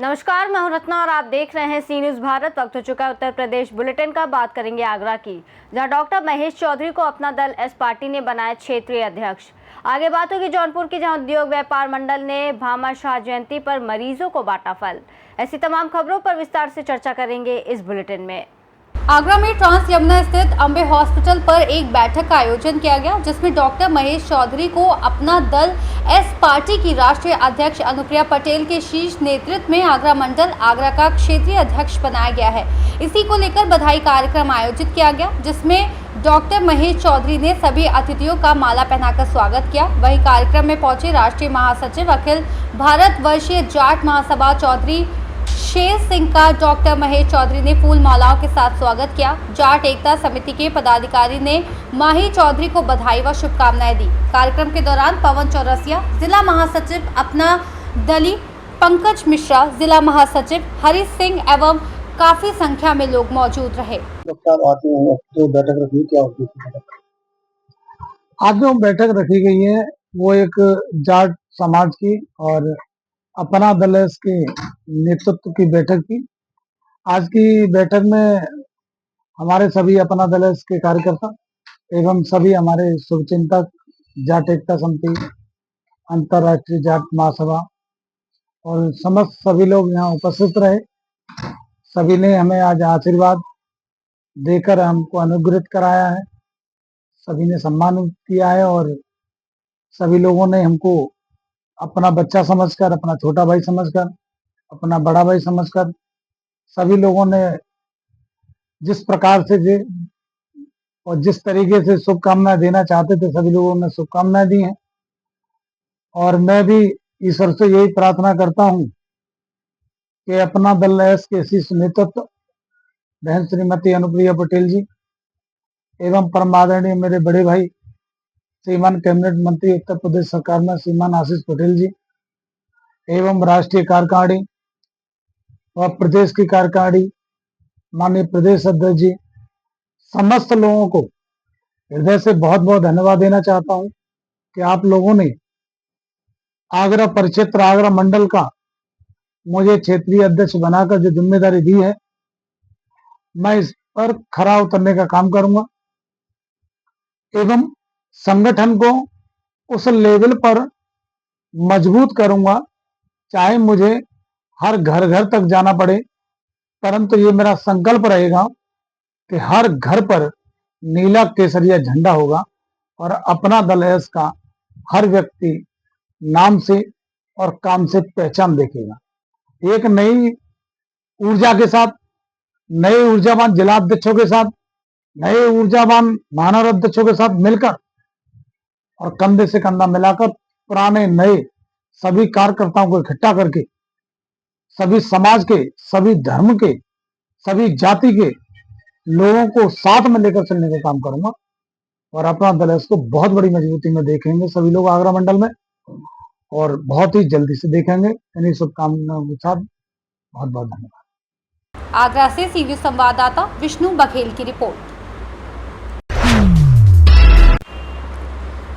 नमस्कार, मैं हूं रत्ना और आप देख रहे हैं सी न्यूज भारत। वक्त हो चुका है उत्तर प्रदेश बुलेटिन का। बात करेंगे आगरा की, जहां डॉक्टर महेश चौधरी को अपना दल एस पार्टी ने बनाया क्षेत्रीय अध्यक्ष। आगे बात होगी जौनपुर की, जहां उद्योग व्यापार मंडल ने भामाशाह जयंती पर मरीजों को बांटा फल। ऐसी तमाम खबरों पर विस्तार से चर्चा करेंगे इस बुलेटिन में। आगरा में ट्रांस यमुना स्थित अम्बे हॉस्पिटल पर एक बैठक का आयोजन किया गया, जिसमें डॉक्टर महेश चौधरी को अपना दल एस पार्टी की राष्ट्रीय अध्यक्ष अनुप्रिया पटेल के शीर्ष नेतृत्व में आगरा मंडल आगरा का क्षेत्रीय अध्यक्ष बनाया गया है। इसी को लेकर बधाई कार्यक्रम आयोजित किया गया, जिसमें डॉक्टर महेश चौधरी ने सभी अतिथियों का माला पहनाकर स्वागत किया। वहीं कार्यक्रम में पहुंचे राष्ट्रीय महासचिव अखिल भारत वर्षीय जाट महासभा चौधरी शेर सिंह का डॉक्टर महेश चौधरी ने फूल मालाओं के साथ स्वागत किया। जाट एकता समिति के पदाधिकारी ने माही चौधरी को बधाई व शुभकामनाएं दी। कार्यक्रम के दौरान पवन चौरसिया, जिला महासचिव अपना दली, पंकज मिश्रा, जिला महासचिव हरी सिंह एवं काफी संख्या में लोग मौजूद रहे। जो बैठक रखी क्या होती है? आज जो बैठक रखी गई है वो एक जाट समाज की और अपना दल के नेतृत्व की बैठक की। आज की बैठक में हमारे सभी अपना दल के कार्यकर्ता एवं सभी हमारे शुभचिंतक, जाट एकता समिति, अंतर्राष्ट्रीय जाट महासभा और समस्त सभी लोग यहाँ उपस्थित रहे। सभी ने हमें आज आशीर्वाद देकर हमको अनुग्रहित कराया है, सभी ने सम्मानित किया है और सभी लोगों ने हमको अपना बच्चा समझकर, अपना छोटा भाई समझकर, अपना बड़ा भाई समझकर सभी लोगों ने जिस प्रकार से और जिस तरीके से शुभकामनाएं देना चाहते थे, सभी लोगों ने शुभकामनाएं दी हैं। और मैं भी ईश्वर से यही प्रार्थना करता हूं कि अपना दल एस के शीर्ष नेतृत्व बहन श्रीमती अनुप्रिया पटेल जी एवं परम आदरणीय मेरे बड़े भाई श्रीमान कैबिनेट मंत्री उत्तर प्रदेश सरकार में श्रीमान आशीष पटेल जी एवं राष्ट्रीय कार्यकारिणी व प्रदेश की कार्यकारिणी माननीय प्रदेश अध्यक्ष जी, समस्त लोगों को हृदय से बहुत बहुत धन्यवाद देना चाहता हूं कि आप लोगों ने आगरा परिक्षेत्र, आगरा मंडल का मुझे क्षेत्रीय अध्यक्ष बनाकर जो जिम्मेदारी दी है, मैं इस पर खरा उतरने का काम करूंगा एवं संगठन को उस लेवल पर मजबूत करूंगा, चाहे मुझे हर घर घर तक जाना पड़े, परंतु ये मेरा संकल्प रहेगा कि हर घर पर नीला केसरिया झंडा होगा और अपना दल एस का हर व्यक्ति नाम से और काम से पहचान देखेगा। एक नई ऊर्जा के साथ, नए ऊर्जावान जिलाध्यक्षों के साथ, नए ऊर्जावान महानगर अध्यक्षों के साथ मिलकर और कंधे से कंधा मिलाकर पुराने नए सभी कार्यकर्ताओं को इकट्ठा करके सभी समाज के, सभी धर्म के, सभी जाति के लोगों को साथ में लेकर चलने का काम करूंगा और अपना दल इसको बहुत बड़ी मजबूती में देखेंगे सभी लोग आगरा मंडल में और बहुत ही जल्दी से देखेंगे। इन्हीं शुभकामनाओं के साथ बहुत बहुत धन्यवाद। आगरा से सीवी संवाददाता विष्णु बघेल की रिपोर्ट।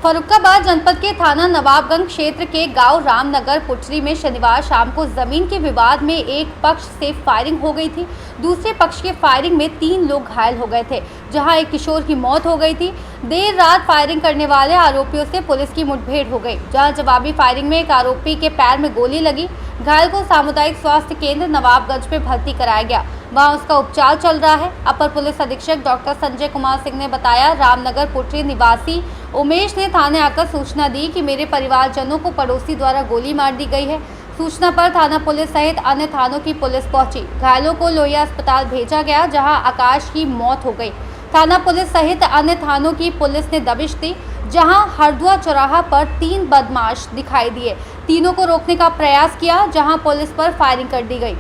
फर्रुखाबाद जनपद के थाना नवाबगंज क्षेत्र के गांव रामनगर पुचरी में शनिवार शाम को जमीन के विवाद में एक पक्ष से फायरिंग हो गई थी। दूसरे पक्ष के फायरिंग में 3 लोग घायल हो गए थे, जहां एक किशोर की मौत हो गई थी। देर रात फायरिंग करने वाले आरोपियों से पुलिस की मुठभेड़ हो गई, जहां जवाबी फायरिंग में एक आरोपी के पैर में गोली लगी। घायल को सामुदायिक स्वास्थ्य केंद्र नवाबगंज में भर्ती कराया गया, वहां उसका उपचार चल रहा है। अपर पुलिस अधीक्षक डॉक्टर संजय कुमार सिंह ने बताया, रामनगर पुटरी निवासी उमेश ने थाने आकर सूचना दी कि मेरे परिवारजनों को पड़ोसी द्वारा गोली मार दी गई है। सूचना पर थाना पुलिस सहित अन्य थानों की पुलिस पहुंची। घायलों को लोहिया अस्पताल भेजा गया, जहां आकाश की मौत हो गई। थाना पुलिस सहित अन्य थानों की पुलिस ने दबिश दी, जहां हरदुआ चौराहा पर 3 बदमाश दिखाई दिए। तीनों को रोकने का प्रयास किया, जहां पुलिस पर फायरिंग कर दी गई।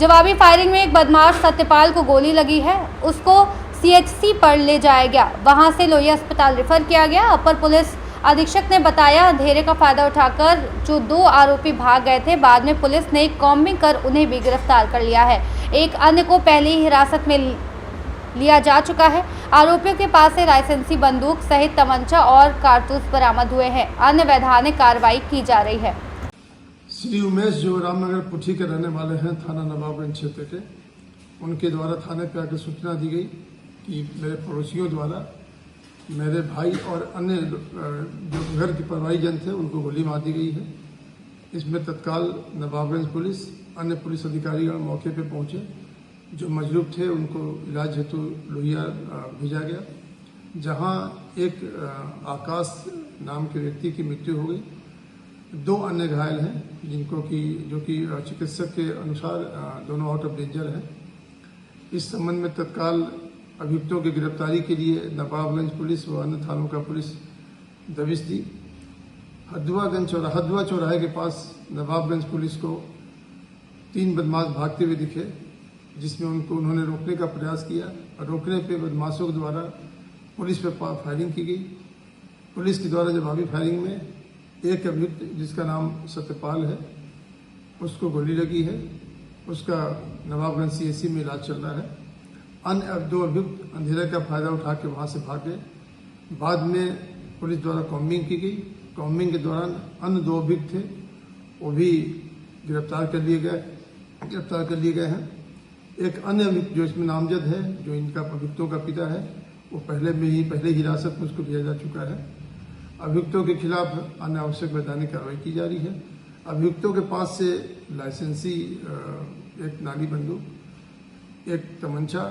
जवाबी फायरिंग में एक बदमाश सत्यपाल को गोली लगी है, उसको सीएचसी पर ले जाया गया, वहां से लोहिया अस्पताल रेफर किया गया। अपर पुलिस अधीक्षक ने बताया, अंधेरे का फायदा उठाकर जो 2 आरोपी भाग गए थे, बाद में पुलिस ने कॉम्बिंग कर उन्हें भी गिरफ्तार कर लिया है। एक अन्य को पहले ही हिरासत में लिया जा चुका है। आरोपियों के पास से लाइसेंसी बंदूक सहित तमंचा और कारतूस बरामद हुए हैं। अन्य वैधानिक कार्रवाई की जा रही है। श्री उमेश जो रामनगर पुठी के रहने वाले हैं, थाना नवाबगंज क्षेत्र के, उनके द्वारा थाने पर आकर सूचना दी गई कि मेरे पड़ोसियों द्वारा मेरे भाई और अन्य जो घर के परिवारीजन थे उनको गोली मार दी गई है। इसमें तत्काल नवाबगंज पुलिस, अन्य पुलिस अधिकारीगण मौके पर पहुंचे। जो मजरूब थे उनको इलाज हेतु लोहिया भेजा गया, जहां एक आकाश नाम के व्यक्ति की मृत्यु हो गई। 2 अन्य घायल हैं जो कि चिकित्सक के अनुसार दोनों आउट ऑफ डेंजर हैं। इस संबंध में तत्काल अभियुक्तों की गिरफ्तारी के लिए नवाबगंज पुलिस व अन्य थानों का पुलिस दबिश दी। हदवा चौराहे के पास नवाबगंज पुलिस को 3 बदमाश भागते हुए दिखे, जिसमें उन्होंने रोकने का प्रयास किया और रोकने पे बदमाशों के द्वारा पुलिस पर फायरिंग की गई। पुलिस के द्वारा जवाबी फायरिंग में एक अभियुक्त जिसका नाम सत्यपाल है उसको गोली लगी है। उसका नवाबगंज CSC में इलाज चल रहा है। अन्य 2 अभियुक्त अंधेरे का फायदा उठा के वहां से भाग गए। बाद में पुलिस द्वारा कॉम्बिंग की गई। कॉम्बिंग के दौरान अन्य 2 अभियुक्त थे, वो भी गिरफ्तार कर लिए गए हैं। एक अन्य अभियुक्त जो इसमें नामजद है, जो इनका अभियुक्तों का पिता है, वो पहले हिरासत में उसको लिया जा चुका है। अभियुक्तों के खिलाफ अन्य आवश्यक वैधानिक कार्रवाई की जा रही है। अभियुक्तों के पास से लाइसेंसी एक नाली बंदूक, एक तमंचा,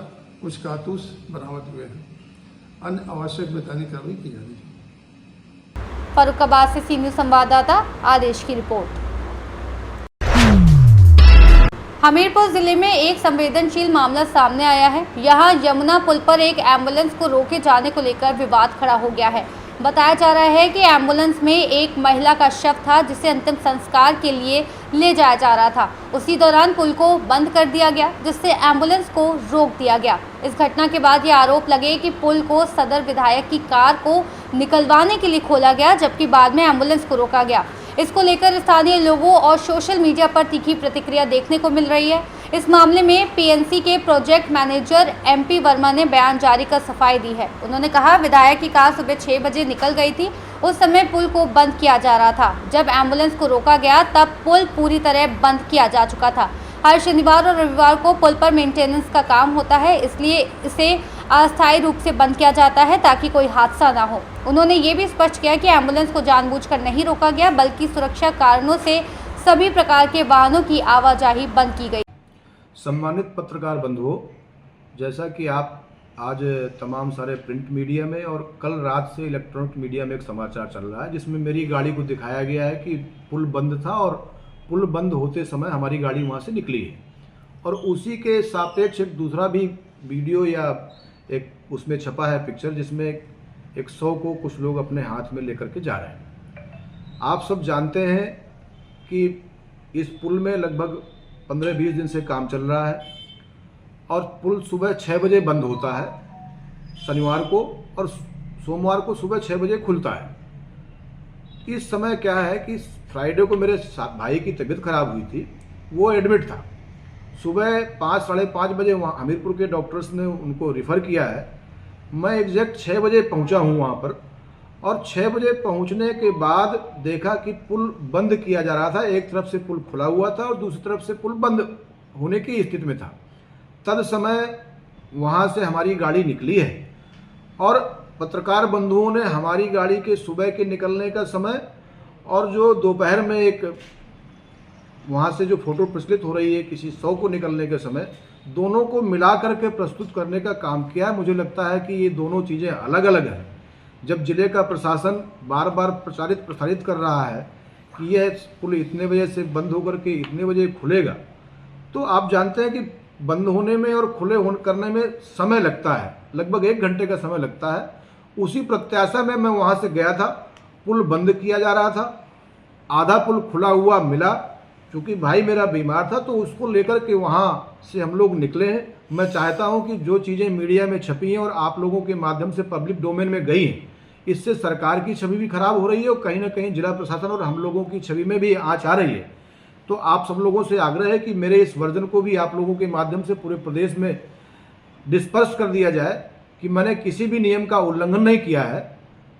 कुछ कारतूस बरामद हुए हैं। अन्य आवश्यक वैधानिक कार्रवाई की जा रही है। फर्रुखाबाद से सी न्यूज़ संवाददाता आदेश की रिपोर्ट। हमीरपुर जिले में एक संवेदनशील मामला सामने आया है। यहां यमुना पुल पर एक एम्बुलेंस को रोके जाने को लेकर विवाद खड़ा हो गया है। बताया जा रहा है कि एम्बुलेंस में एक महिला का शव था, जिसे अंतिम संस्कार के लिए ले जाया जा रहा था। उसी दौरान पुल को बंद कर दिया गया, जिससे एम्बुलेंस को रोक दिया गया। इस घटना के बाद ये आरोप लगे कि पुल को सदर विधायक की कार को निकलवाने के लिए खोला गया, जबकि बाद में एम्बुलेंस को रोका गया। इसको लेकर स्थानीय लोगों और सोशल मीडिया पर तीखी प्रतिक्रिया देखने को मिल रही है। इस मामले में PNC के प्रोजेक्ट मैनेजर MP वर्मा ने बयान जारी कर सफाई दी है। उन्होंने कहा, विधायक की कार सुबह 6 बजे निकल गई थी। उस समय पुल को बंद किया जा रहा था। जब एम्बुलेंस को रोका गया तब पुल पूरी तरह बंद किया जा चुका था। हर शनिवार और रविवार को पुल पर मेंटेनेंस का काम होता है, इसलिए इसे अस्थायी रूप से बंद किया जाता है ताकि कोई हादसा ना हो। उन्होंने ये भी स्पष्ट किया कि एम्बुलेंस को जानबूझकर नहीं रोका गया, बल्कि सुरक्षा कारणों से सभी प्रकार के वाहनों की आवाजाही बंद की गई। सम्मानित पत्रकार बंधुओं, जैसा कि आप आज तमाम सारे प्रिंट मीडिया में और कल रात से इलेक्ट्रॉनिक मीडिया में एक समाचार चल रहा है, जिसमें मेरी गाड़ी को दिखाया गया है कि पुल बंद था और पुल बंद होते समय हमारी गाड़ी वहां से निकली है। और उसी के सापेक्ष एक दूसरा भी वीडियो या एक उसमें छपा है पिक्चर, जिसमें एक 100 को कुछ लोग अपने हाथ में लेकर के जा रहे हैं। आप सब जानते हैं कि इस पुल में लगभग 15-20 दिन से काम चल रहा है और पुल सुबह 6 बजे बंद होता है शनिवार को, और सोमवार को सुबह 6 बजे खुलता है। इस समय क्या है कि फ्राइडे को मेरे भाई की तबीयत खराब हुई थी, वो एडमिट था। सुबह 5-साढ़े 5 बजे वहाँ हमीरपुर के डॉक्टर्स ने उनको रिफ़र किया है। मैं एग्जैक्ट 6 बजे पहुँचा हूँ वहाँ पर, और 6 बजे पहुँचने के बाद देखा कि पुल बंद किया जा रहा था। एक तरफ से पुल खुला हुआ था और दूसरी तरफ से पुल बंद होने की स्थिति में था। तद समय वहाँ से हमारी गाड़ी निकली है और पत्रकार बंधुओं ने हमारी गाड़ी के सुबह के निकलने का समय और जो दोपहर में एक वहाँ से जो फोटो प्रचलित हो रही है किसी 100 को निकलने के समय, दोनों को मिला करके प्रस्तुत करने का काम किया। मुझे लगता है कि ये दोनों चीज़ें अलग अलग हैं। जब जिले का प्रशासन बार बार प्रसारित कर रहा है कि यह पुल इतने बजे से बंद होकर के इतने बजे खुलेगा, तो आप जानते हैं कि बंद होने में और करने में समय लगता है, लगभग 1 घंटे का समय लगता है। उसी प्रत्याशा में मैं वहाँ से गया था। पुल बंद किया जा रहा था, आधा पुल खुला हुआ मिला। क्योंकि भाई मेरा बीमार था तो उसको लेकर के वहाँ से हम लोग निकले हैं। मैं चाहता हूँ कि जो चीज़ें मीडिया में छपी हैं और आप लोगों के माध्यम से पब्लिक डोमेन में गई हैं, इससे सरकार की छवि भी खराब हो रही है और कहीं ना कहीं जिला प्रशासन और हम लोगों की छवि में भी आँच आ रही है। तो आप सब लोगों से आग्रह है कि मेरे इस वर्जन को भी आप लोगों के माध्यम से पूरे प्रदेश में डिस्पर्स कर दिया जाए कि मैंने किसी भी नियम का उल्लंघन नहीं किया है।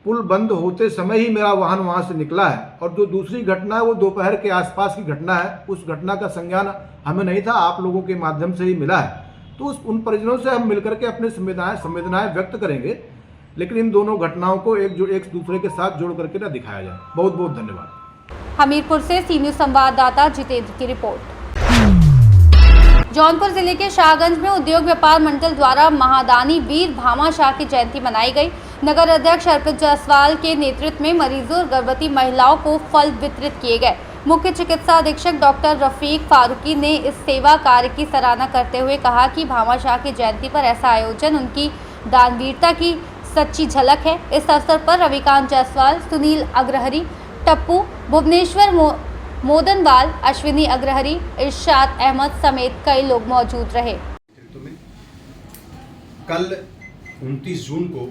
पुल बंद होते समय ही मेरा वाहन वहाँ से निकला है, और जो दूसरी घटना है वो दोपहर के आसपास की घटना है। उस घटना का संज्ञान हमें नहीं था, आप लोगों के माध्यम से ही मिला है। तो उन परिजनों से हम मिलकर के अपने संवेदनाएं व्यक्त करेंगे, लेकिन इन दोनों घटनाओं को एक दूसरे के साथ जोड़ करके ना दिखाया जाए। बहुत बहुत धन्यवाद। हमीरपुर से सी न्यूज़ संवाददाता जितेंद्र की रिपोर्ट। जौनपुर जिले के शाहगंज में उद्योग व्यापार मंडल द्वारा महादानी वीर भामा शाह की जयंती मनाई गई। नगर अध्यक्ष अर्पित जायसवाल के नेतृत्व में मरीजों और गर्भवती महिलाओं को फल वितरित किए गए। मुख्य चिकित्सा अधीक्षक डॉक्टर रफीक फारूकी ने इस सेवा कार्य की सराहना करते हुए कहा कि भामा शाह की जयंती पर ऐसा आयोजन उनकी दानवीरता की सच्ची झलक है। इस अवसर पर रविकांत जायसवाल, सुनील अग्रहरी, टप्पू, भुवनेश्वर मोदनवाल, अश्विनी अग्रहरी, इरशाद अहमद समेत कई लोग मौजूद रहे। कल 29 जून को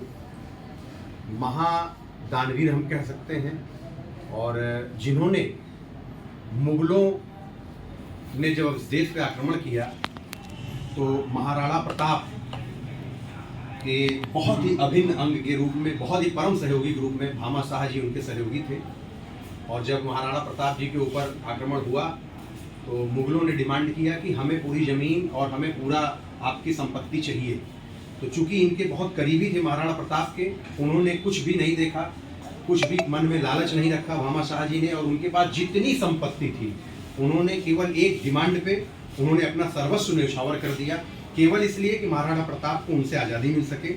महादानवीर हम कह सकते हैं, और जिन्होंने मुगलों ने जब इस देश पे आक्रमण किया तो महाराणा प्रताप के बहुत ही अभिन्न अंग के रूप में, बहुत ही परम सहयोगी के रूप में भामा शाह जी उनके सहयोगी थे। और जब महाराणा प्रताप जी के ऊपर आक्रमण हुआ तो मुगलों ने डिमांड किया कि हमें पूरी ज़मीन और हमें पूरा आपकी संपत्ति चाहिए। तो चूंकि इनके बहुत करीबी थे महाराणा प्रताप के, उन्होंने कुछ भी नहीं देखा, कुछ भी मन में लालच नहीं रखा भामा शाह जी ने, और उनके पास जितनी संपत्ति थी उन्होंने केवल एक डिमांड पे उन्होंने अपना सर्वस्व न्यौछावर कर दिया, केवल इसलिए कि महाराणा प्रताप को उनसे आज़ादी मिल सके।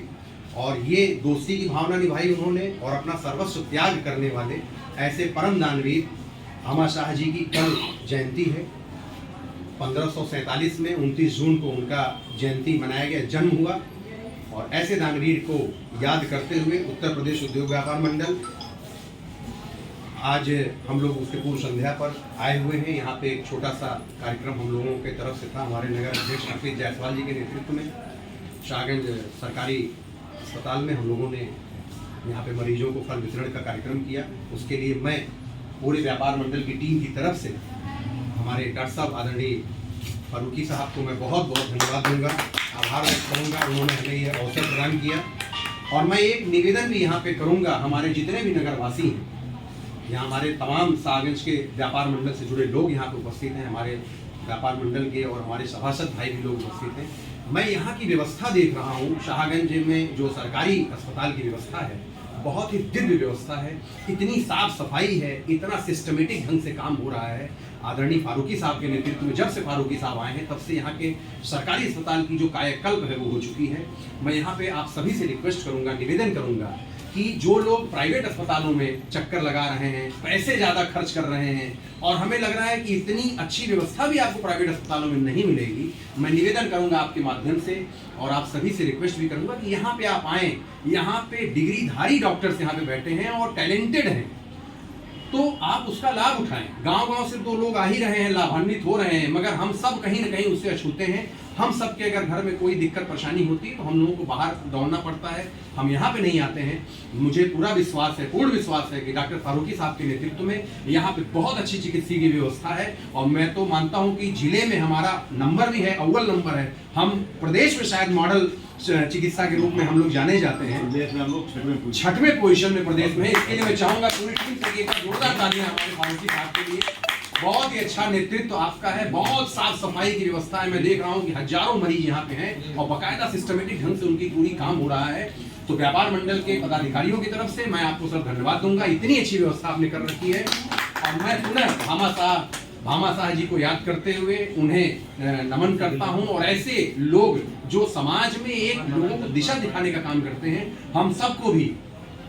और ये दोस्ती की भावना निभाई उन्होंने, और अपना सर्वस्व त्याग करने वाले ऐसे परम दानवीर भामा शाह जी की कल जयंती है। 1547 में 29 जून को उनका जयंती मनाया गया, जन्म हुआ। और ऐसे दानवीर को याद करते हुए उत्तर प्रदेश उद्योग व्यापार मंडल आज हम लोग उसके पूर्व संध्या पर आए हुए हैं। यहाँ पे एक छोटा सा कार्यक्रम हम लोगों के तरफ से था, हमारे नगर अध्यक्ष अर्पित जायसवाल जी के नेतृत्व में शाहगंज सरकारी अस्पताल में हम लोगों ने यहाँ पे मरीजों को फल वितरण का कार्यक्रम किया। उसके लिए मैं पूरे व्यापार मंडल की टीम की तरफ से हमारे डॉक्टर साहब आदरणीय फारूकी साहब को मैं बहुत बहुत धन्यवाद दूंगा, आभार व्यक्त करूँगा, उन्होंने हमें यह अवसर प्रदान किया। और मैं एक निवेदन भी यहाँ पे करूँगा, हमारे जितने भी नगरवासी हैं, यहाँ हमारे तमाम शाहगंज के व्यापार मंडल से जुड़े लोग यहाँ पे उपस्थित हैं, हमारे व्यापार मंडल के और हमारे सभासद भाई भी लोग उपस्थित हैं। मैं यहाँ की व्यवस्था देख रहा हूँ, शाहगंज में जो सरकारी अस्पताल की व्यवस्था है बहुत ही दिव्य व्यवस्था है, इतनी साफ सफाई है, इतना सिस्टमेटिक ढंग से काम हो रहा है। आदरणीय फारूकी साहब के नेतृत्व में जब से फारूकी साहब आए हैं तब से यहाँ के सरकारी अस्पताल की जो कायाकल्प है वो हो चुकी है। मैं यहाँ पे आप सभी से रिक्वेस्ट करूँगा, निवेदन करूँगा कि जो लोग प्राइवेट अस्पतालों में चक्कर लगा रहे हैं, पैसे ज़्यादा खर्च कर रहे हैं, और हमें लग रहा है कि इतनी अच्छी व्यवस्था भी आपको प्राइवेट अस्पतालों में नहीं मिलेगी, मैं निवेदन करूंगा आपके माध्यम से, और आप सभी से रिक्वेस्ट भी करूंगा कि यहाँ पे आप आएँ। यहाँ पे डिग्रीधारी डॉक्टर्स यहाँ पे बैठे हैं और टैलेंटेड हैं, तो आप उसका लाभ उठाएं। गांव-गांव से तो लोग आ ही रहे हैं, लाभान्वित हो रहे हैं, मगर हम सब कहीं ना कहीं उससे अछूते हैं। हम सब के अगर घर में कोई दिक्कत परेशानी होती है तो हम लोगों को बाहर दौड़ना पड़ता है, हम यहाँ पे नहीं आते हैं। मुझे पूरा विश्वास है, पूर्ण विश्वास है कि डॉक्टर फारूकी साहब के नेतृत्व में यहाँ पे बहुत अच्छी चिकित्सीय की व्यवस्था है, और मैं तो मानता हूँ कि जिले में हमारा नंबर भी है, अव्वल नंबर है। हम प्रदेश में शायद मॉडल चिकित्सा के रूप में हम लोग जाने जाते हैं, प्रदेश में हम लोग 6वें पोजीशन में प्रदेश में। इसके लिए मैं चाहूँगा पूरी टीम से एक जोरदार तालियां हमारे फारूकी साहब के लिए। बहुत ही अच्छा नेतृत्व आपका है, बहुत साफ सफाई की व्यवस्था है। मैं देख रहा हूँ कि हजारों मरीज यहाँ पे हैं और बाकायदा सिस्टमेटिक ढंग से उनकी पूरी काम हो रहा है। तो व्यापार मंडल के पदाधिकारियों की तरफ से मैं आपको सर धन्यवाद दूंगा, इतनी अच्छी व्यवस्था आपने कर रखी है। और मैं पुनः भामा शाह जी को याद करते हुए उन्हें नमन करता हूं। और ऐसे लोग जो समाज में एक लोगों को दिशा दिखाने का काम करते हैं, हम सबको भी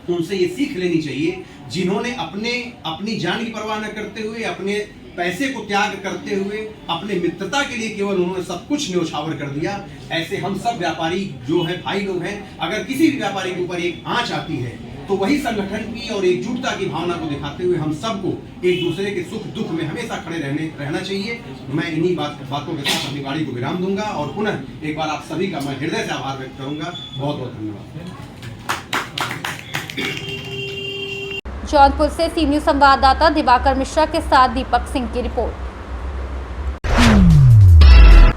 उनसे ये सीख लेनी चाहिए, जिन्होंने अपनी जान की परवाह न करते हुए, अपने पैसे को त्याग करते हुए, अपने मित्रता के लिए केवल उन्होंने सब कुछ न्यौछावर कर दिया। ऐसे हम सब व्यापारी जो है भाई लोग हैं, अगर किसी भी व्यापारी के ऊपर एक आंच आती है तो वही संगठन की और एकजुटता की भावना को दिखाते हुए हम सबको एक दूसरे के सुख दुख में हमेशा खड़े रहना चाहिए। मैं इन्हीं बातों के साथ अपनी वाणी को विराम दूंगा और पुनः एक बार आप सभी का मैं हृदय से आभार व्यक्त करूंगा। बहुत बहुत धन्यवाद। जौनपुर से सी न्यूज़ संवाददाता दिवाकर मिश्रा के साथ दीपक सिंह की रिपोर्ट।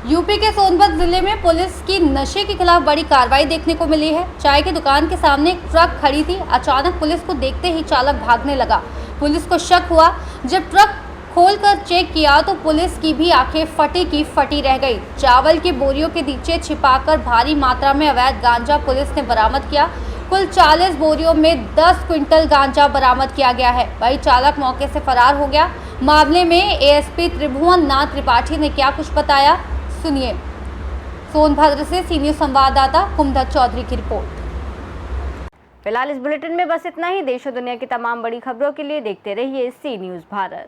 यूपी के सोनभद्र जिले में पुलिस की नशे के खिलाफ बड़ी कार्रवाई देखने को मिली है। चाय की दुकान के सामने एक ट्रक खड़ी थी। अचानक पुलिस को देखते ही चालक भागने लगा। पुलिस को शक हुआ। जब ट्रक खोलकर चेक किया तो पुलिस की भी आंखें फटी की फटी रह गई। चावल की बोरियों के नीचे छिपाकर भारी मात्रा में अवैध गांजा पुलिस ने बरामद किया। कुल 40 बोरियों में 10 क्विंटल गांजा बरामद किया गया है। वही चालक मौके से फरार हो गया। मामले में एएसपी त्रिभुवन नाथ त्रिपाठी ने क्या कुछ बताया, सुनिए। सोनभद्र से सी न्यूज संवाददाता कुमधत चौधरी की रिपोर्ट। फिलहाल इस बुलेटिन में बस इतना ही। देश और दुनिया की तमाम बड़ी खबरों के लिए देखते रहिए सी न्यूज भारत।